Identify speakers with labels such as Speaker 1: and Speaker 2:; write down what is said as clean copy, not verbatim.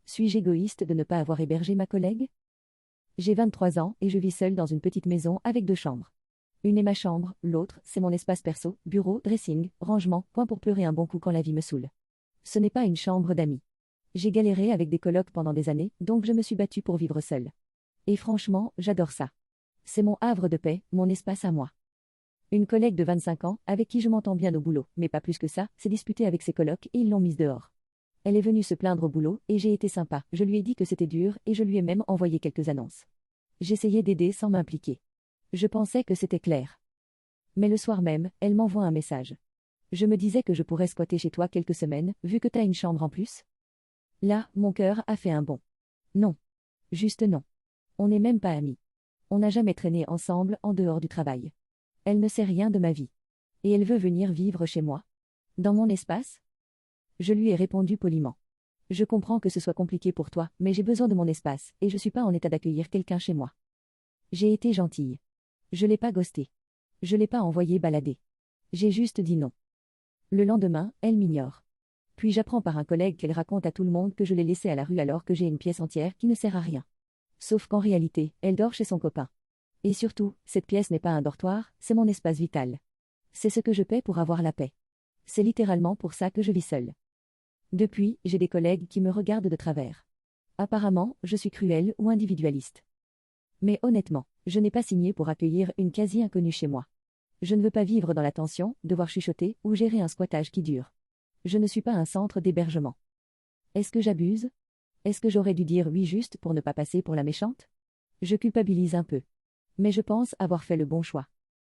Speaker 1: Suis-je égoïste de ne pas avoir hébergé ma collègue? J'ai 23 ans et je vis seule dans une petite maison avec 2 chambres. Une est ma chambre, l'autre, c'est mon espace perso, bureau, dressing, rangement, point pour pleurer un bon coup quand la vie me saoule. Ce n'est pas une chambre d'amis. J'ai galéré avec des colocs pendant des années, donc je me suis battue pour vivre seule. Et franchement, j'adore ça. C'est mon havre de paix, mon espace à moi. Une collègue de 25 ans, avec qui je m'entends bien au boulot, mais pas plus que ça, s'est disputée avec ses colocs et ils l'ont mise dehors. Elle est venue se plaindre au boulot et j'ai été sympa, je lui ai dit que c'était dur et je lui ai même envoyé quelques annonces. J'essayais d'aider sans m'impliquer. Je pensais que c'était clair. Mais le soir même, elle m'envoie un message. Je me disais que je pourrais squatter chez toi quelques semaines, vu que t'as une chambre en plus. Là, mon cœur a fait un bond. Non. Juste non. On n'est même pas amis. On n'a jamais traîné ensemble en dehors du travail. Elle ne sait rien de ma vie. Et elle veut venir vivre chez moi? Dans mon espace? Je lui ai répondu poliment. Je comprends que ce soit compliqué pour toi, mais j'ai besoin de mon espace, et je suis pas en état d'accueillir quelqu'un chez moi. J'ai été gentille. Je l'ai pas ghosté. Je l'ai pas envoyé balader. J'ai juste dit non. Le lendemain, elle m'ignore. Puis j'apprends par un collègue qu'elle raconte à tout le monde que je l'ai laissée à la rue alors que j'ai une pièce entière qui ne sert à rien. Sauf qu'en réalité, elle dort chez son copain. Et surtout, cette pièce n'est pas un dortoir, c'est mon espace vital. C'est ce que je paie pour avoir la paix. C'est littéralement pour ça que je vis seule. Depuis, j'ai des collègues qui me regardent de travers. Apparemment, je suis cruelle ou individualiste. Mais honnêtement, je n'ai pas signé pour accueillir une quasi-inconnue chez moi. Je ne veux pas vivre dans la tension, devoir chuchoter ou gérer un squattage qui dure. Je ne suis pas un centre d'hébergement. Est-ce que j'abuse? Est-ce que j'aurais dû dire oui juste pour ne pas passer pour la méchante? Je culpabilise un peu. Mais je pense avoir fait le bon choix.